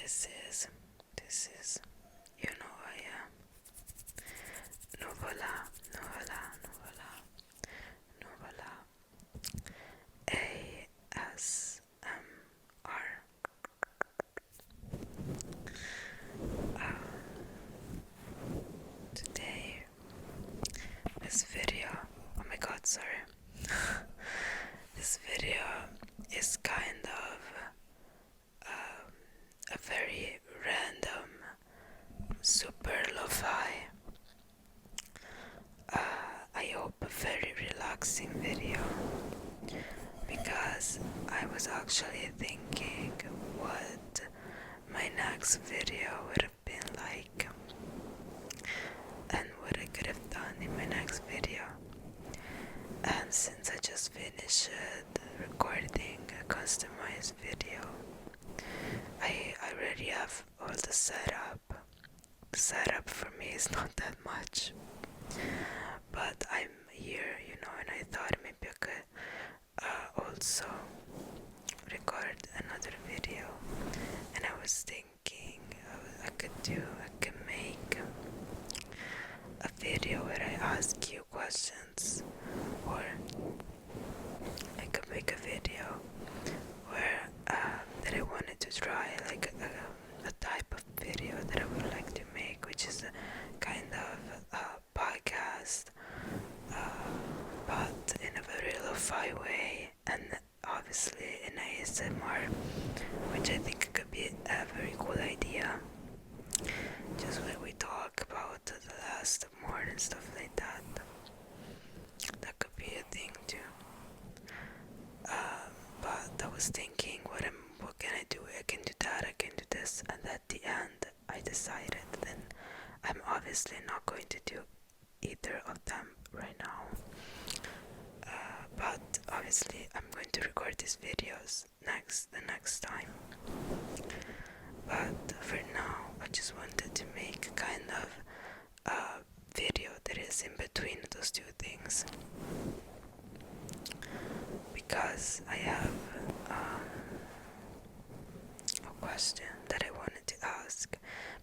This is, you know, Nuvola, Nuvola, Nuvola, Nuvola, ASMR. Today, this video, oh my god, sorry. This video is kind of a very random, super lo-fi. I hope a very relaxing video, because I was actually thinking what my next video would have been like and what I could have done in my next video. And since I just finished recording a customized video, I already have all the setup. The setup for me is not that much, but I'm here, and I thought maybe I could also record another video. And I was thinking I could make a video where I ask you questions, or I could make a video where that I wanted to try, like a type of video that I would like to make, which is a kind of podcast, but in a very lo-fi way, and obviously in ASMR, which I think could be a very cool idea. Just when we talk about the last of more and stuff like that, that could be a thing too. But I was thinking, what can I do? I can do that, I can do this, and at the end, I decided then I'm obviously not going to do either of them right now. But obviously, I'm going to record these videos the next time. But for now, I just wanted to make kind of a video that is in between those two things, because I have a question that I wanted to ask,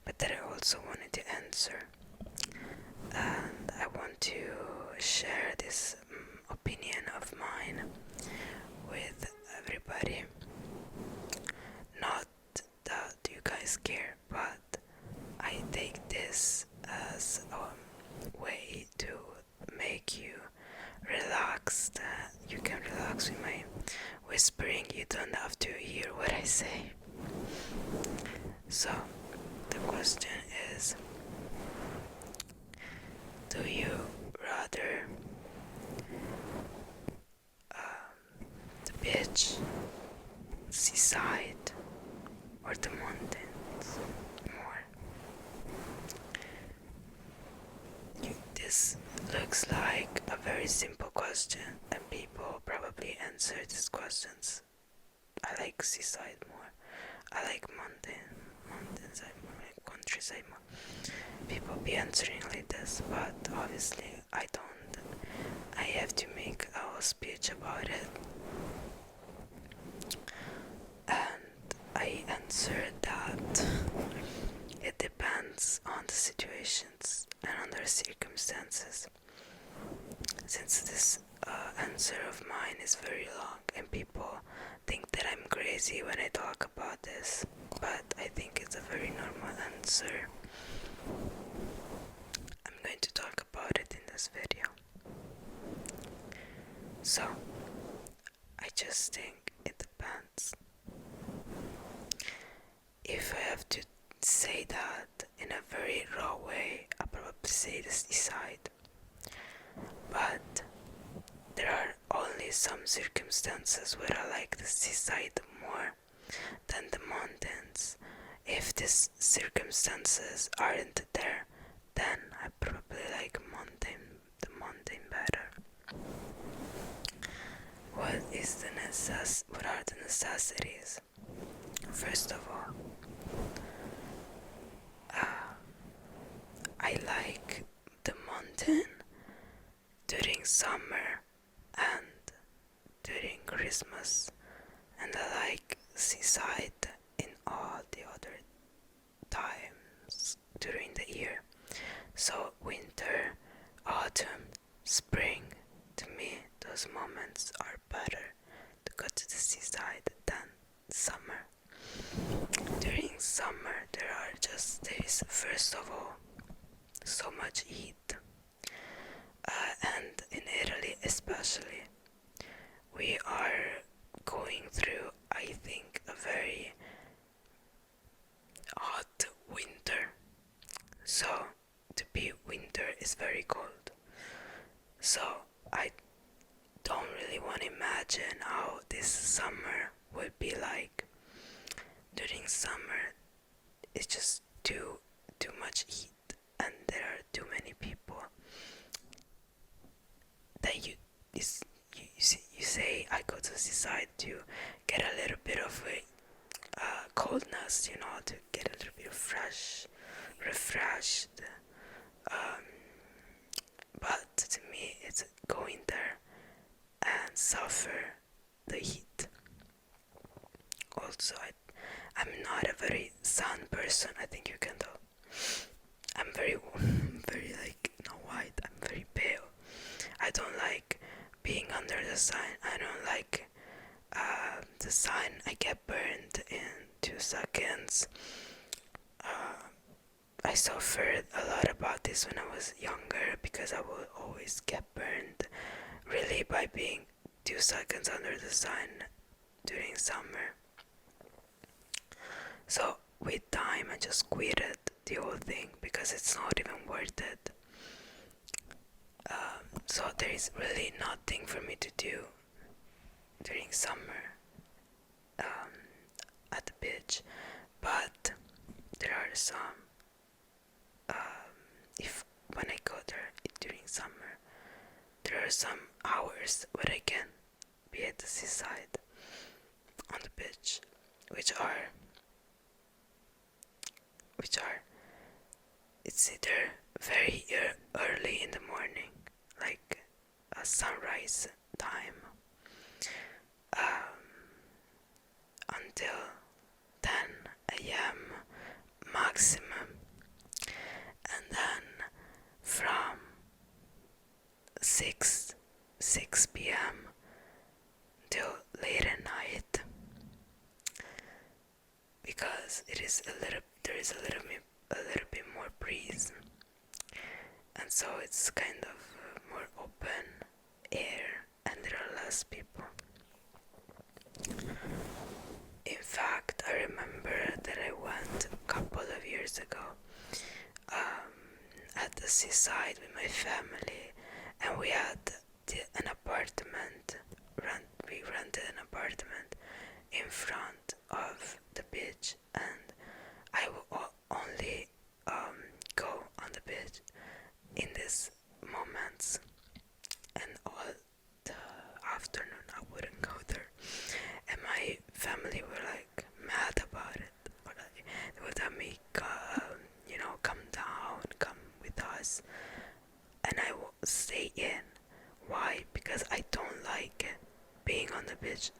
but that I also wanted to answer, and I want to share this opinion of mine with everybody. Not that you guys care, but I take this as a way to make you relaxed. You can relax with my whispering. You don't have to hear what I say. So the question is, do you rather the beach, seaside, or the mountains more? This looks like a very simple question, and people probably answer these questions. I like seaside more. I like mountainside more, like countryside more. People be answering like this, but obviously I don't. I have to make a whole speech about it. And I answered that it depends on the situations and on the circumstances. Since this answer of mine is very long and people think that I'm crazy when I talk about this, but I think it's a very normal answer. I'm going to talk about it in this video. So, I just think it depends. If I have to say that in a very raw way, I'll probably say the seaside. But there are only some circumstances where I like the seaside more than the mountains. If these circumstances aren't there, then I probably like the mountain better. What are the necessities? First of all, I like the mountain during summer and during Christmas, and I like seaside in all the other during the year. So winter, autumn, spring, to me those moments are better to go to the seaside than summer. During summer there is first of all so much heat, and in Italy especially we are going through, I think, a very hot winter. So to be winter is very cold. So I don't really want to imagine how this summer would be like. During summer it's just too much heat, and there are too many people that you say I go to the seaside to get a little bit of a coldness, to get a little bit of refreshed. But to me, it's going there and suffer the heat. Also, I'm not a very sun person. I think you can tell. I'm very, very not white. I'm very pale. I don't like being under the sun. I don't like the sun. I get burned in 2 seconds. I suffered a lot about this when I was younger because I would always get burned really by being 2 seconds under the sun during summer. So with time I just quitted the whole thing because it's not even worth it. So there is really nothing for me to do during summer at the beach, but there are some if when I go there during summer, there are some hours where I can be at the seaside on the beach, which are it's either very early in the morning, like a sunrise time, until 10 a.m. maximum, and then from 6 p.m. till late at night, because there is a little bit more breeze, and so it's kind of more open air and there are less people. In fact, I remember that I went a couple of years ago at the seaside with my family, and we had an apartment. We rented an apartment in front of the beach, and I will only go on the beach in these moments, and all the afternoon I wouldn't go there. And my family were like mad about it. They would tell me, come down, come with us, and I will stay in. Why? Because I don't like being on the beach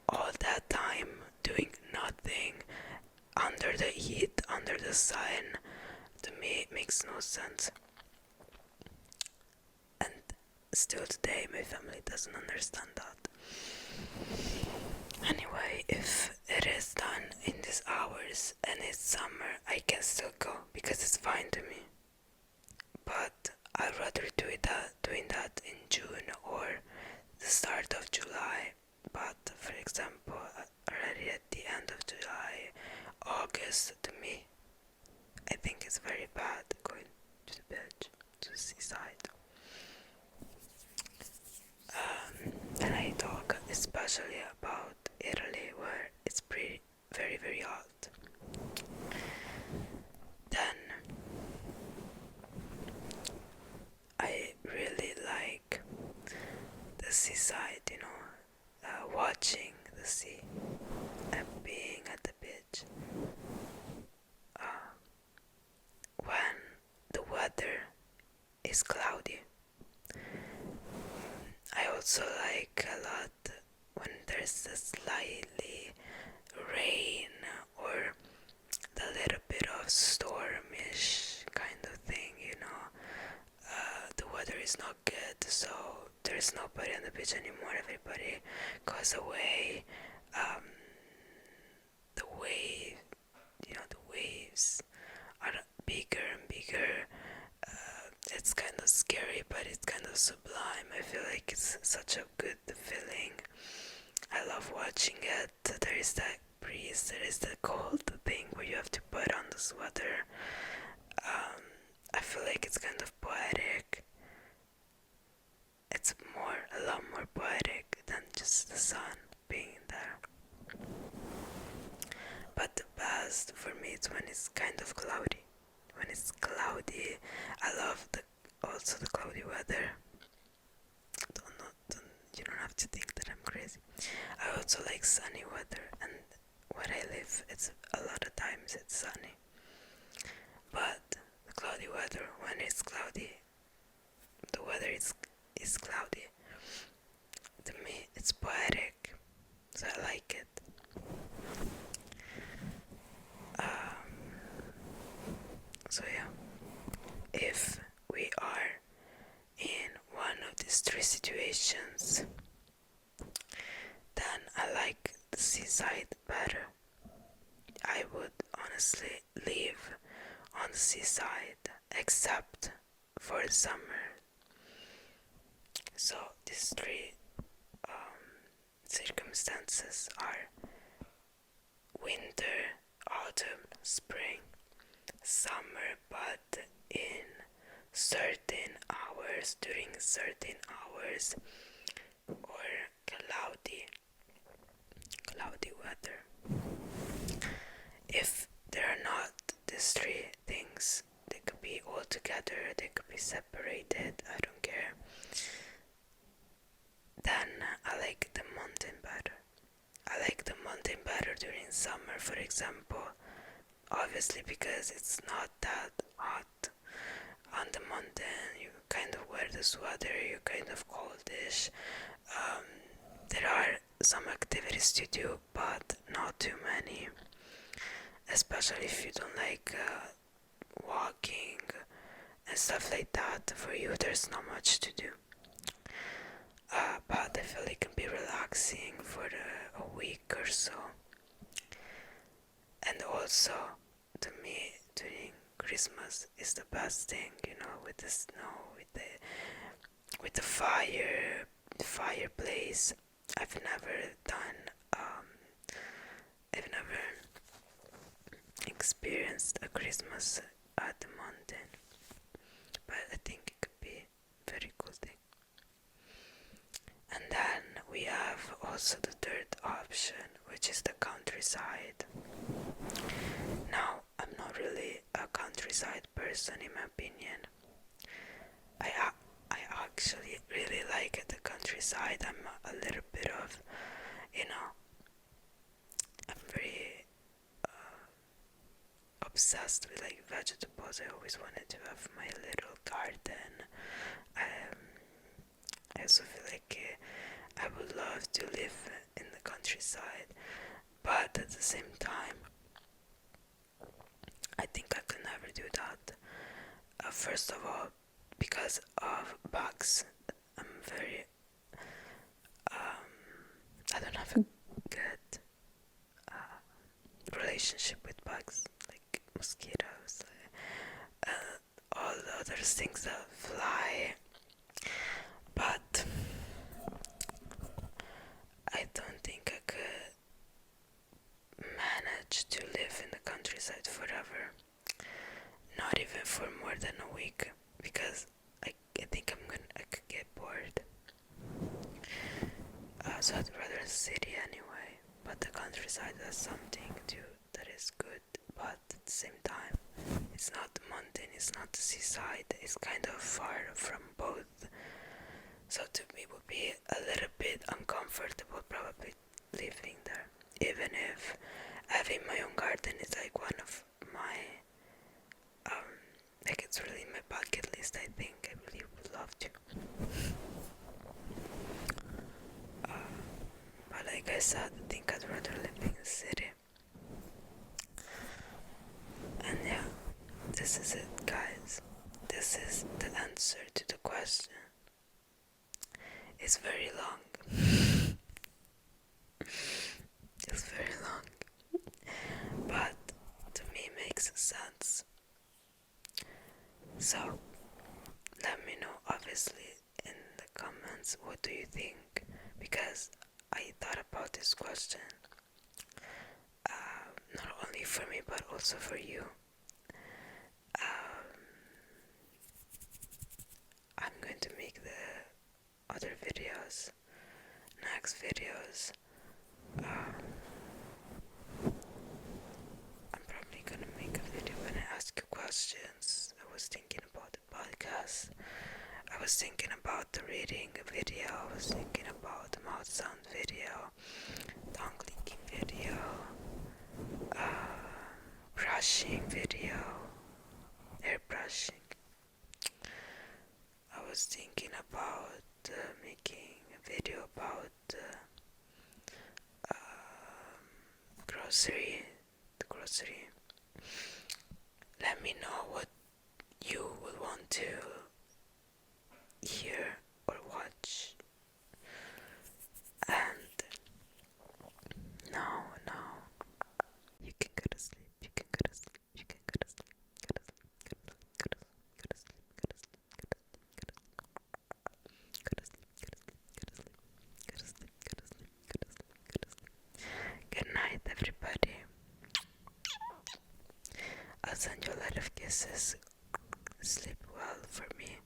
all that time doing nothing under the heat, under the sun. To me it makes no sense, and still today my family doesn't understand that. Anyway, if it is done in these hours and it's summer, I can still go because it's fine to me. But I'd rather doing that in June or the start of July. But for example, already at the end of July, August, to me, I think it's very bad going to the beach, to the seaside. And I talk especially about Italy, where it's very, very hot. Then I really like the seaside, watching the sea and being at the beach. When the weather is cloudy. I also like a lot when there's a slightly rain or the little bit of storm there's nobody on the beach anymore. Everybody goes away. The wave, the waves are bigger and bigger. It's kind of scary, but it's kind of sublime. I feel like it's such a good feeling. I love watching it. There is that breeze, there is the cold thing where you have to put on the sweater. I feel like it's kind of poetic. It's a lot more poetic than just the sun being there. But the best for me is when it's kind of cloudy. When it's cloudy, I love also the cloudy weather. You don't have to think that I'm crazy. I also like sunny weather, and where I live, it's a lot of times it's sunny. But the cloudy weather, when it's cloudy, the weather is cloudy. To me, it's poetic, so I like it. So yeah, if we are in one of these three situations, then I like the seaside better. I would honestly live on the seaside, except for the summer. So these three circumstances are winter, autumn, spring, summer, but in certain hours, during certain hours, or cloudy weather. If there are not these three things, they could be all together, they could be separated, I don't care. Then I like the mountain better. I like the mountain better during summer, for example, obviously because it's not that hot on the mountain. You kind of wear the sweater, you're kind of coldish. There are some activities to do, but not too many, especially if you don't like walking and stuff like that. For you, there's not much to do. But I feel it can be relaxing for a week or so. And also, to me, during Christmas is the best thing, with the snow, with the fireplace. I've never experienced a Christmas at the mountain, but I think it could be a very cool thing. And then we have also the third option, which is the countryside. Now, I'm not really a countryside person in my opinion. I actually really like the countryside. I'm a little bit of, I'm very obsessed with like vegetables. I always wanted to have my little garden. I also feel like I would love to live in the countryside, but at the same time, I think I could never do that. First of all, because of bugs. I'm very I don't have a good relationship with bugs, like mosquitoes, all the other things that fly. But I don't think I could manage to live in the countryside forever. Not even for more than a week, because I think I could get bored. So I'd rather the city anyway. But the countryside has something too that is good. But at the same time, it's not the mountain, it's not the seaside. It's kind of far from both. So to me, it would be a little bit uncomfortable probably living there. Even if having my own garden is like one of my like it's really my bucket list. I think I really would love to. But like I said, I think I'd rather live in the city. And yeah, this is it, guys. This is the answer to the question. It's very long. It's very long. But to me makes sense. So let me know obviously in the comments what do you think, because I thought about this question not only for me but also for you. I'm going to make the other videos, next videos. I'm probably gonna make a video when I ask you questions. I was thinking about the podcast. I was thinking about the reading video. I was thinking about the mouth sound video, tongue clicking video, brushing video, hair brushing. I was thinking about making a video about the grocery. Let me know what you will want to hear or watch. And now you can go to sleep. You can go to sleep. You can go to sleep. Go to sleep. Go to sleep. Go to sleep. Go to sleep. Go to sleep. Go to sleep. Go to sleep. Go to sleep. Go to sleep. Go to sleep. Go to sleep. Go to sleep. Good night, everybody. I'll send you a lot of kisses. Sleep well for me.